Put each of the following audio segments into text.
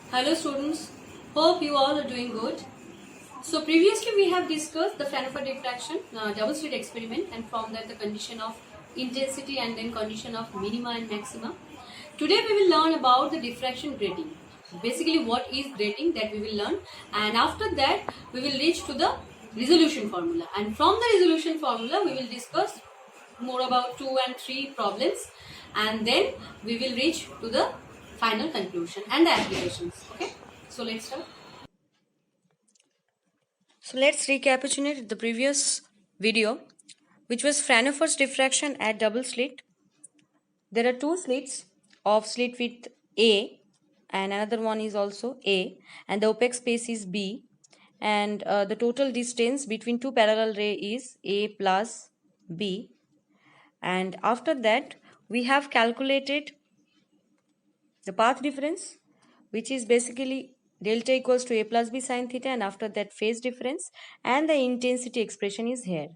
Hello students, hope you all are doing good. So previously we have discussed the Fraunhofer diffraction double slit experiment, and from that the condition of intensity and then condition of minima and maxima. Today we will learn about the diffraction grating. Basically what is grating, that we will learn, and after that we will reach to the resolution formula, and from the resolution formula we will discuss more about 2 and 3 problems, and then we will reach to the final conclusion and the applications. Okay, so let's start. So let's recapitulate the previous video, which was Fraunhofer's diffraction at double slit. There are two slits of slit width A, and another one is also A, and the opaque space is B, and the total distance between two parallel rays is A plus B. And after that, we have calculated the path difference, which is basically delta equals to A plus B sine theta, and after that phase difference, and the intensity expression is here.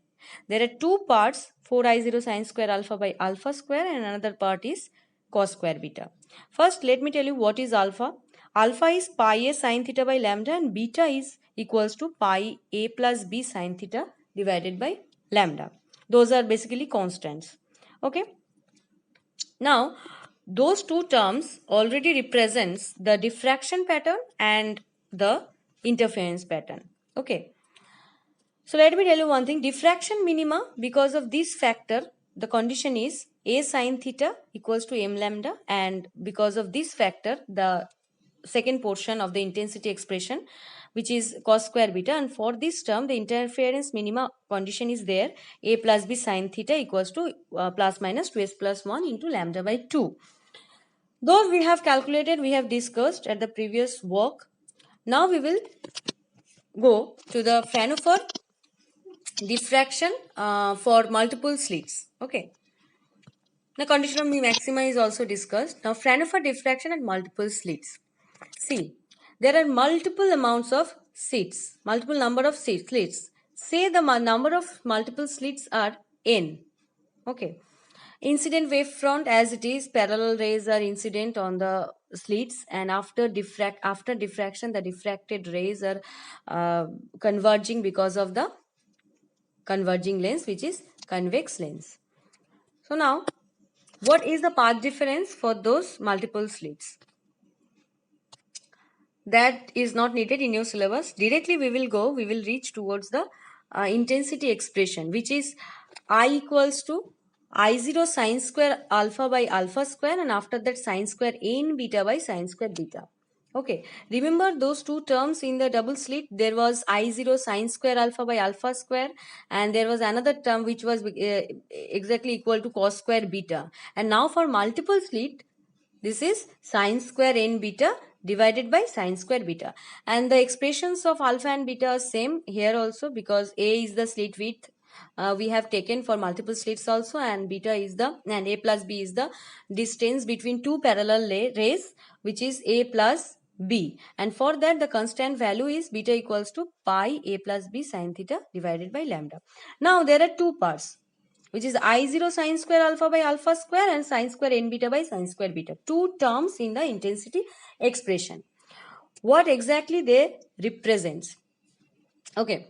There are two parts, 4I0 sine square alpha by alpha square, and another part is cos square beta. First, let me tell you what is alpha. Alpha is pi a sine theta by lambda, and beta is equals to pi a plus b sine theta divided by lambda. Those are basically constants. Okay. Now, those two terms already represents the diffraction pattern and the interference pattern. Okay. So let me tell you one thing. Diffraction minima, because of this factor, the condition is A sine theta equals to m lambda, and because of this factor, the second portion of the intensity expression, which is cos square beta, and for this term the interference minima condition is there, A plus b sine theta equals to plus minus 2s plus 1 into lambda by 2. Those we have calculated, we have discussed at the previous work. Now we will go to the Fraunhofer diffraction for multiple slits. Okay. The condition of maxima is also discussed. Now Fraunhofer diffraction at multiple slits. See, there are multiple amounts of slits, multiple number of slits. Say the number of multiple slits are n. Okay. Incident wavefront as it is, parallel rays are incident on the slits, and after diffraction the diffracted rays are converging because of the converging lens, which is convex lens. So now, what is the path difference for those multiple slits? That is not needed in your syllabus. Directly we will reach towards the intensity expression, which is I equals to I0 sine square alpha by alpha square, and after that sine square n beta by sine square beta. Okay, remember those two terms in the double slit. There was I0 sine square alpha by alpha square, and there was another term which was exactly equal to cos square beta. And now for multiple slit, this is sine square n beta divided by sine square beta, and the expressions of alpha and beta are same here also, because A is the slit width we have taken for multiple slits also, and beta is the, and A plus B is the distance between two parallel rays, which is A plus B, and for that the constant value is beta equals to pi A plus B sine theta divided by lambda. Now there are two parts, which is I0 sine square alpha by alpha square and sine square n beta by sine square beta. Two terms in the intensity expression. What exactly they represent? Okay.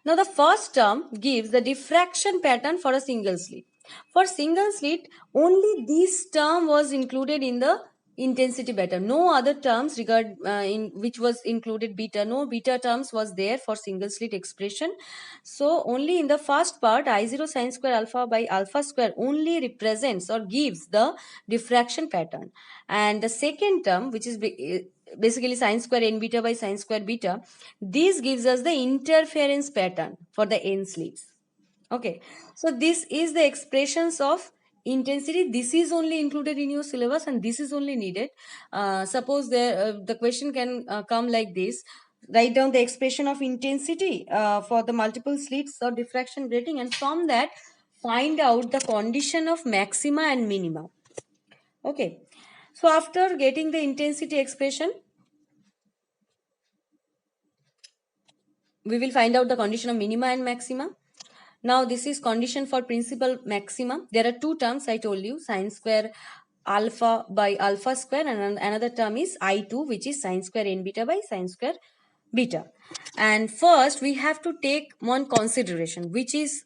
Now the first term gives the diffraction pattern for a single slit. For single slit, only this term was included in the intensity pattern. No other terms in which was included beta. No beta terms was there for single slit expression. So only in the first part, I0 sine square alpha by alpha square only represents or gives the diffraction pattern. And the second term, which is basically sine square n beta by sine square beta, this gives us the interference pattern for the n slits. Okay, so this is the expressions of intensity. This is only included in your syllabus, and this is only needed. Suppose the question can come like this: write down the expression of intensity for the multiple slits or diffraction grating, and from that find out the condition of maxima and minima. Okay, so after getting the intensity expression, we will find out the condition of minima and maxima. Now this is condition for principal maxima. There are two terms I told you, sine square alpha by alpha square, and another term is I2, which is sine square n beta by sine square beta. And first we have to take one consideration, which is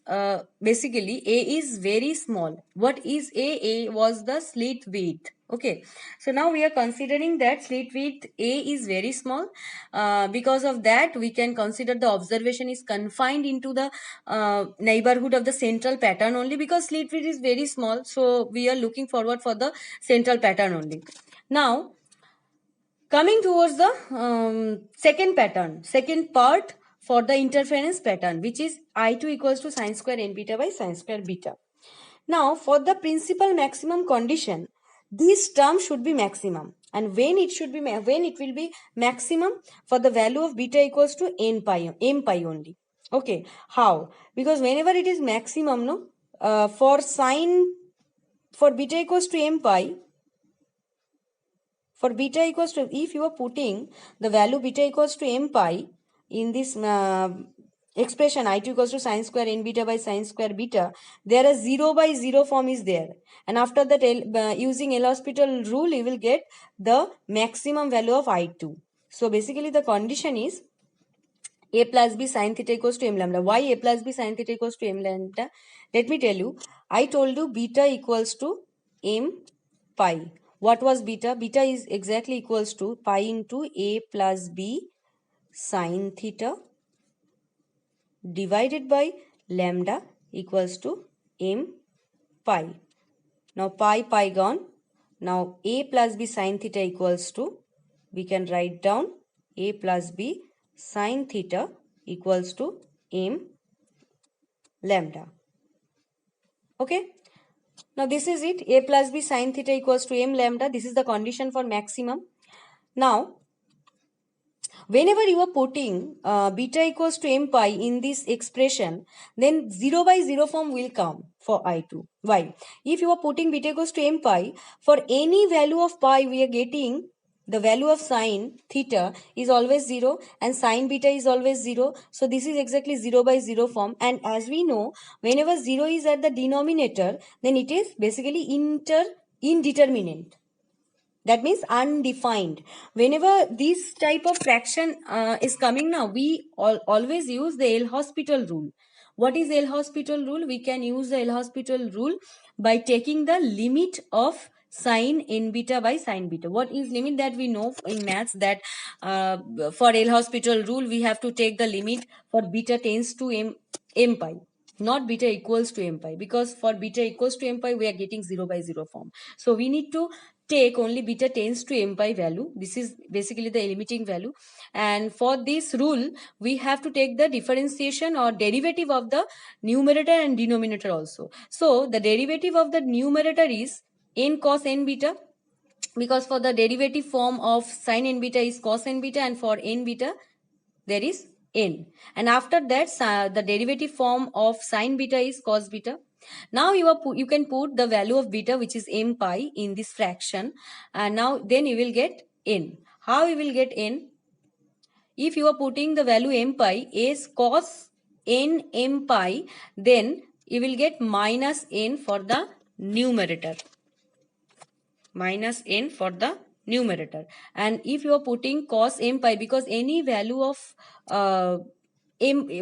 basically A is very small. What is A? A was the slit width. Okay, so now we are considering that slit width A is very small. Because of that, we can consider the observation is confined into the neighborhood of the central pattern only, because slit width is very small. So we are looking forward for the central pattern only. Now coming towards the second part for the interference pattern, which is I2 equals to sine square n beta by sine square beta. Now, for the principal maximum condition, this term should be maximum. And when it should be, when it will be maximum? For the value of beta equals to m pi only. Okay, how? Because whenever it is maximum, no, for beta equals to m pi, for beta equals to, if you are putting the value beta equals to m pi in this expression I2 equals to sine square n beta by sine square beta, there a 0 by 0 form is there. And after that, using L'Hospital rule, you will get the maximum value of I2. So basically the condition is a plus b sine theta equals to m lambda. Why a plus b sine theta equals to m lambda? Let me tell you. I told you beta equals to m pi. What was beta? Beta is exactly equals to pi into a plus b sine theta divided by lambda equals to m pi. Now pi gone. Now a plus b sine theta equals to, we can write down a plus b sine theta equals to m lambda. Okay. Now this is it. A plus b sine theta equals to m lambda. This is the condition for maximum. Now whenever you are putting beta equals to m pi in this expression, then 0 by 0 form will come for I2. Why? If you are putting beta equals to m pi, for any value of pi, we are getting the value of sine theta is always 0 and sine beta is always 0. So this is exactly 0 by 0 form. And as we know, whenever 0 is at the denominator, then it is basically indeterminate. That means undefined. Whenever this type of fraction is coming now, we always use the L'Hospital rule. What is L'Hospital rule? We can use the L'Hospital rule by taking the limit of sine n beta by sine beta. What is limit? That we know in maths, that for L'Hospital rule we have to take the limit for beta tends to m pi, not beta equals to m pi, because for beta equals to m pi we are getting 0 by 0 form. So we need to take only beta tends to m pi value. This is basically the limiting value. And for this rule, we have to take the differentiation or derivative of the numerator and denominator also. So the derivative of the numerator is n cos n beta, because for the derivative form of sin n beta is cos n beta, and for n beta there is n. And after that, the derivative form of sin beta is cos beta. Now you can put the value of beta, which is m pi, in this fraction, and now then you will get n. How you will get n? If you are putting the value m pi as cos n m pi, then you will get minus n for the numerator. Minus n for the numerator. And if you are putting cos m pi, because any value of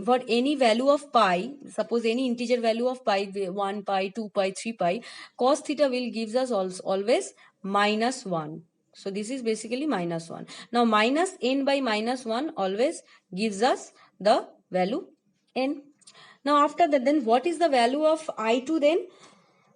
for any value of pi, suppose any integer value of pi, 1 pi, 2 pi, 3 pi, cos theta will gives us always minus 1. So this is basically minus 1. Now minus n by minus 1 always gives us the value n. Now after that, then what is the value of I2 then?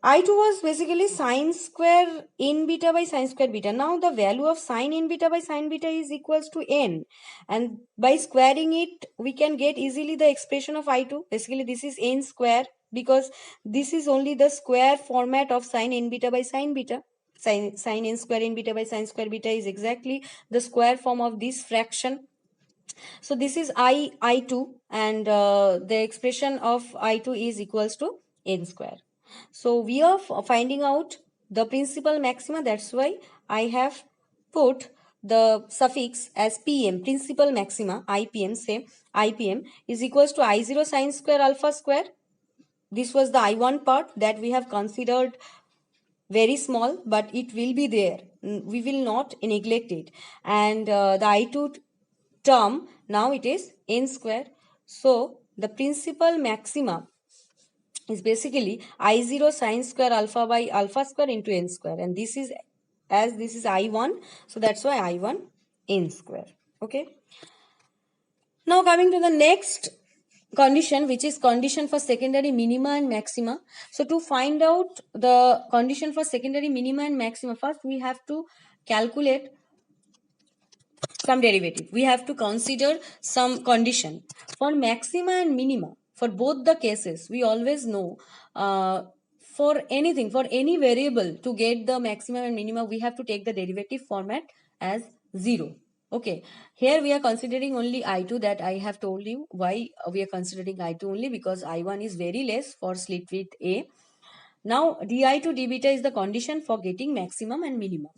I2 was basically sine square n beta by sine square beta. Now the value of sine n beta by sine beta is equals to n. And by squaring it, we can get easily the expression of I2. Basically this is n square, because this is only the square format of sine n beta by sine beta. Sine n square n beta by sine square beta is exactly the square form of this fraction. So this is I2, and the expression of I2 is equals to n square. So we are finding out the principal maxima. That's why I have put the suffix as PM, principal maxima, IPM. Say IPM is equals to I0 sine square alpha square. This was the I1 part that we have considered very small, but it will be there. We will not neglect it. And the I2 term, now it is n square. So the principal maxima is basically I0 sine square alpha by alpha square into n square. And this is, as this is I1, so that's why I1 n square. Okay. Now coming to the next condition, which is condition for secondary minima and maxima. So to find out the condition for secondary minima and maxima, first we have to calculate some derivative. We have to consider some condition. For maxima and minima, for both the cases, we always know for anything, for any variable, to get the maximum and minima, we have to take the derivative format as 0. Okay, here we are considering only I2, that I have told you why we are considering I2 only, because I1 is very less for slit width A. Now di to d beta is the condition for getting maximum and minimum.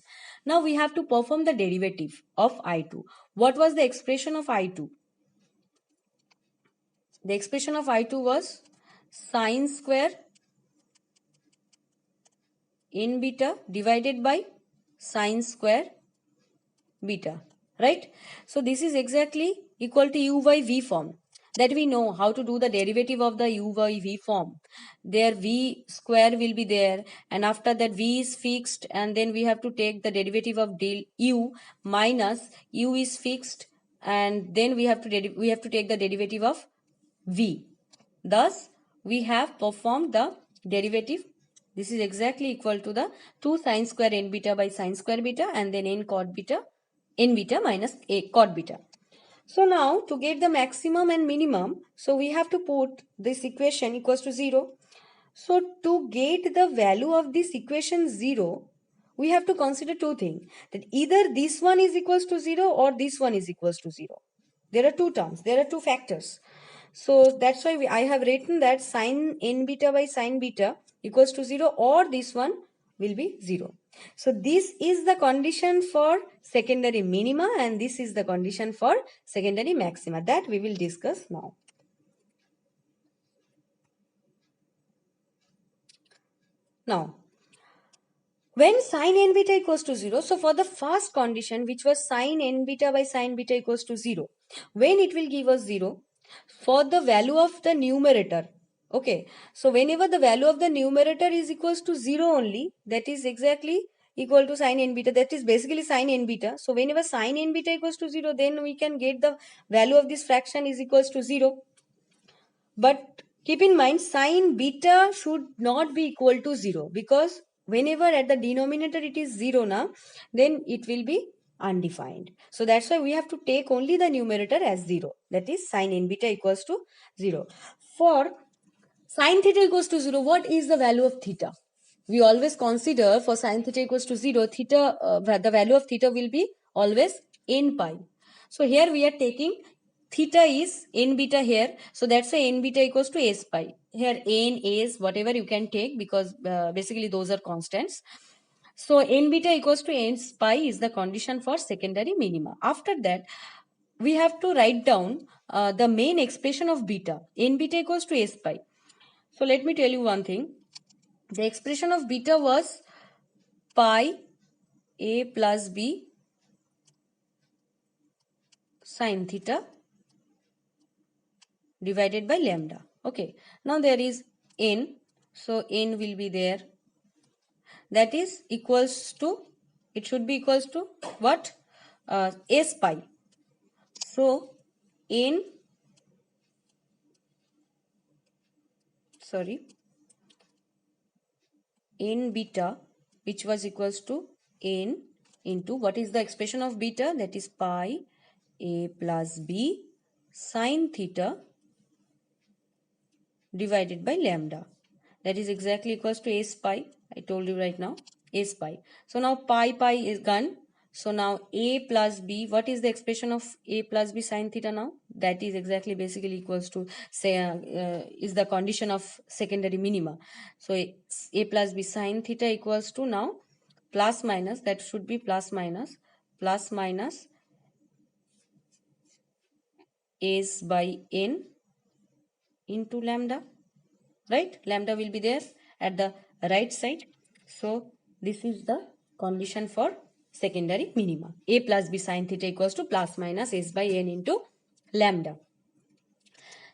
Now we have to perform the derivative of I2. What was the expression of I2? The expression of I2 was sine square n beta divided by sine square beta, right? So this is exactly equal to u by v form, that we know how to do the derivative of the u by v form. There v square will be there, and after that v is fixed, and then we have to take the derivative of del u minus u is fixed, and then we have to take the derivative of v. Thus we have performed the derivative. This is exactly equal to the 2 sine square n beta by sine square beta, and then n cot beta, n beta minus a cot beta. So now to get the maximum and minimum, so we have to put this equation equals to 0. So to get the value of this equation 0, we have to consider two things, that either this one is equals to 0 or this one is equals to 0. There are two terms, there are two factors. So that's why I have written that sine n beta by sine beta equals to 0, or this one will be 0. So this is the condition for secondary minima, and this is the condition for secondary maxima, that we will discuss now. Now, when sine n beta equals to 0, so for the first condition, which was sine n beta by sine beta equals to 0, when it will give us 0? For the value of the numerator. Okay, so whenever the value of the numerator is equals to 0 only, that is exactly equal to sine n beta, that is basically sine n beta. So whenever sine n beta equals to 0, then we can get the value of this fraction is equals to 0. But keep in mind, sine beta should not be equal to 0, because whenever at the denominator it is 0 now, then it will be undefined. So that's why we have to take only the numerator as 0, that is sine n beta equals to 0. For sine theta equals to 0, what is the value of theta? We always consider for sine theta equals to 0, theta, the value of theta will be always n pi. So here we are taking theta is n beta here, so that's why n beta equals to s pi. Here n, s, whatever you can take, because basically those are constants. So n beta equals to s pi is the condition for secondary minima. After that, we have to write down the main expression of beta. N beta equals to s pi. So let me tell you one thing. The expression of beta was pi a plus b sine theta divided by lambda. Okay, now there is n, so n will be there, that is equals to, it should be equals to what? S pi. So n, sorry, n beta, which was equals to n into, what is the expression of beta? That is pi a plus b sine theta divided by lambda, that is exactly equals to s pi. I told you right now, s pi. So now pi is gone. So now a plus b, what is the expression of a plus b sine theta now? That is exactly basically equals to, say, is the condition of secondary minima. So a plus b sine theta equals to now plus minus, that should be plus minus s by n into lambda, right? Lambda will be there at the right side. So this is the condition for secondary minima. A plus b sin theta equals to plus minus s by n into lambda.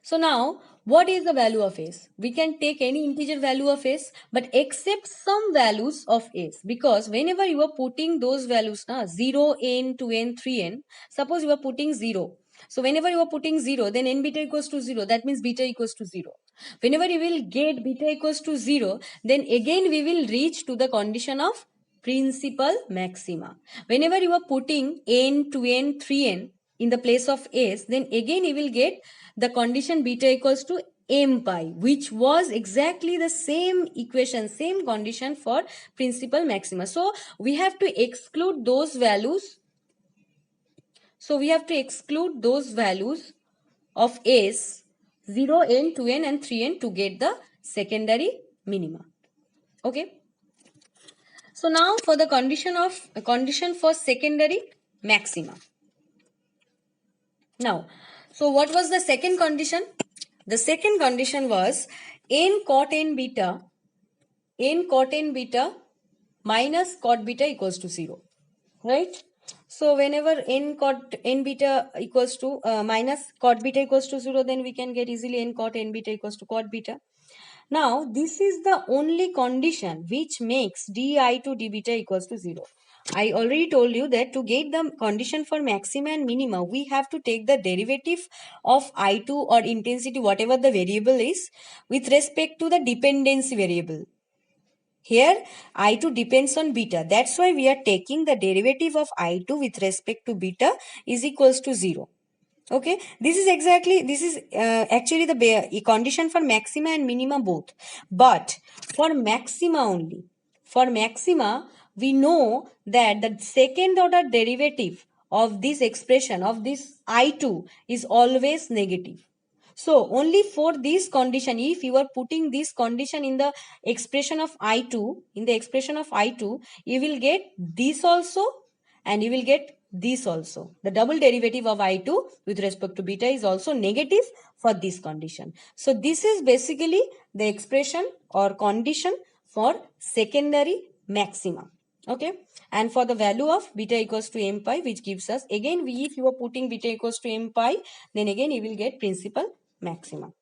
So now, what is the value of s? We can take any integer value of s, but except some values of s, because whenever you are putting those values, 0, n, 2n, 3n, suppose you are putting 0. So whenever you are putting 0, then n beta equals to 0, that means beta equals to 0. Whenever you will get beta equals to 0, then again we will reach to the condition of principal maxima. Whenever you are putting n, 2n, 3n in the place of s, then again you will get the condition beta equals to m pi, which was exactly the same equation, same condition for principal maxima. So we have to exclude those values. So we have to exclude those values of s, 0, n, 2n and 3n to get the secondary minima. Okay. So now for the condition for secondary maxima. Now, so what was the second condition? The second condition was n cot n beta minus cot beta equals to 0, right? So whenever n cot n beta equals to minus cot beta equals to 0, then we can get easily n cot n beta equals to cot beta. Now, this is the only condition which makes di to d beta equals to 0. I already told you that to get the condition for maxima and minima, we have to take the derivative of I2 or intensity, whatever the variable is, with respect to the dependency variable. Here, I2 depends on beta. That's why we are taking the derivative of I2 with respect to beta is equals to 0. Okay, this is actually the condition for maxima and minima both. But for maxima only, for maxima, we know that the second order derivative of this expression of this I2 is always negative. So only for this condition, if you are putting this condition in the expression of I2, you will get this also and you will get this also. The double derivative of I2 with respect to beta is also negative for this condition. So this is basically the expression or condition for secondary maxima. Okay, and for the value of beta equals to m pi, which gives us again, if you are putting beta equals to m pi, then again you will get principal maxima.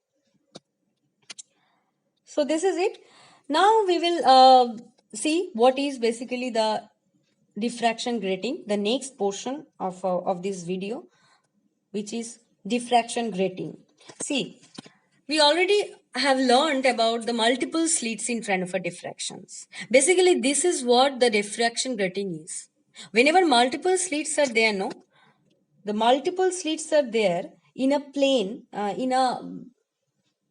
So this is it. Now we will see what is basically the diffraction grating, the next portion of this video, which is diffraction grating. See, we already have learned about the multiple slits in Fraunhofer diffractions. Basically, this is what the diffraction grating is. Whenever multiple slits are there, the multiple slits are there in a plane,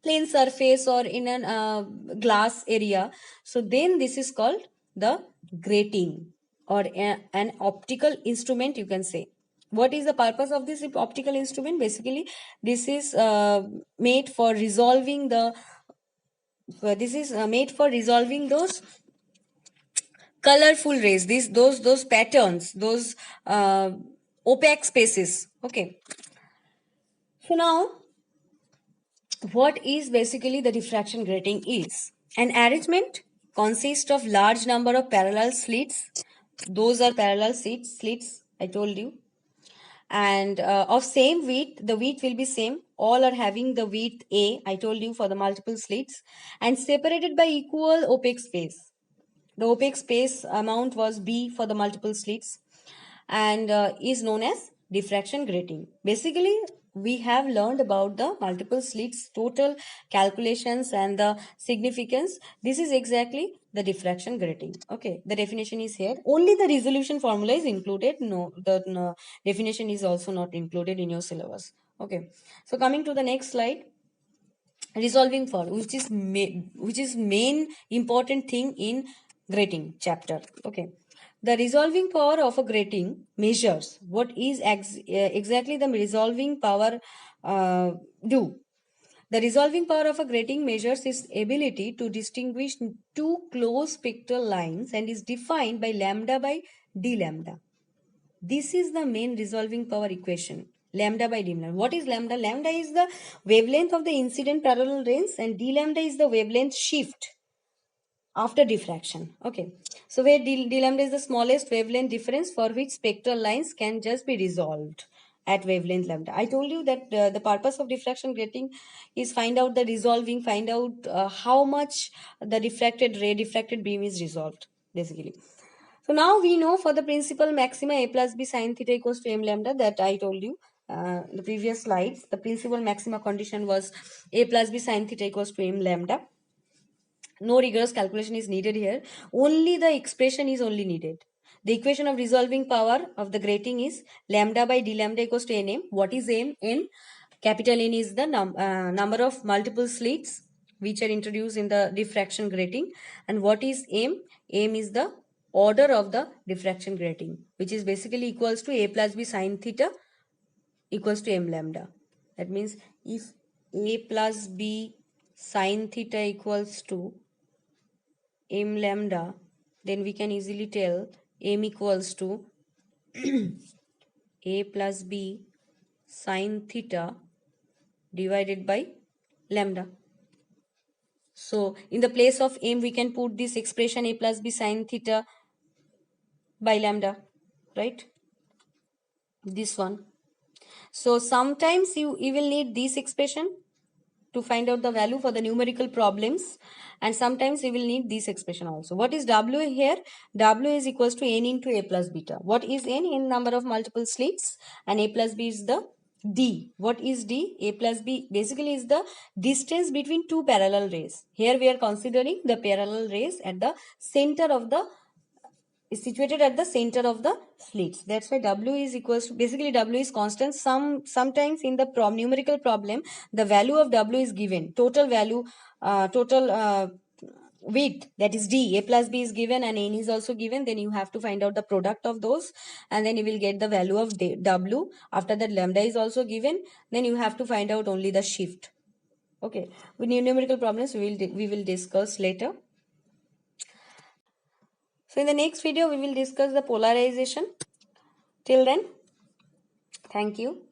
plane surface or in a glass area. So then this is called the grating or an optical instrument, you can say. What is the purpose of this optical instrument? Basically, this is made for resolving the those colorful rays, those patterns, those opaque spaces. Okay. So now, what is basically the diffraction grating is? An arrangement consists of large number of parallel slits. Those are parallel slits, I told you. And of same width, the width will be same. All are having the width A, I told you, for the multiple slits. And separated by equal opaque space. The opaque space amount was B for the multiple slits and is known as diffraction grating. Basically, we have learned about the multiple slits, total calculations and the significance. This is exactly the diffraction grating. Okay, the definition is here. Only the resolution formula is included. The definition is also not included in your syllabus. Okay, so coming to the next slide. Resolving for, which is main important thing in grating chapter. Okay, the resolving power of a grating measures what is exactly the resolving power do. The resolving power of a grating measures its ability to distinguish two close spectral lines and is defined by lambda by d lambda. This is the main resolving power equation. Lambda by d lambda. What is lambda? Lambda is the wavelength of the incident parallel rays and d lambda is the wavelength shift after diffraction. Okay, so where d lambda is the smallest wavelength difference for which spectral lines can just be resolved at wavelength lambda. I told you that the purpose of diffraction grating is find out the resolving, find out how much the diffracted beam is resolved basically. So now we know for the principal maxima a plus b sine theta equals to m lambda that I told you the previous slides. The principal maxima condition was a plus b sine theta equals to m lambda. No rigorous calculation is needed here. Only the expression is only needed. The equation of resolving power of the grating is lambda by d lambda equals to nm. What is m? N. Capital N is the number of multiple slits which are introduced in the diffraction grating. And what is m? M is the order of the diffraction grating, which is basically equals to a plus b sine theta equals to m lambda. That means if a plus b sine theta equals to m lambda, then we can easily tell m equals to a plus b sine theta divided by lambda. So in the place of m, we can put this expression a plus b sine theta by lambda, right? This one. So sometimes you will need this expression to find out the value for the numerical problems, and sometimes you will need this expression also. What is W here? W is equals to n into a plus beta. What is n? N number of multiple slits, and a plus b is the D. What is D? A plus b basically is the distance between two parallel rays. Here we are considering the parallel rays at the center of the is situated at the center of the slits. That's why W is equals to, basically W is constant. Sometimes in the numerical problem, the value of W is given. Total value, total width, that is D, A plus B is given and N is also given. Then you have to find out the product of those, and then you will get the value of W. After that, lambda is also given. Then you have to find out only the shift. Okay, with numerical problems we will discuss later. So in the next video, we will discuss the polarization. Till then, thank you.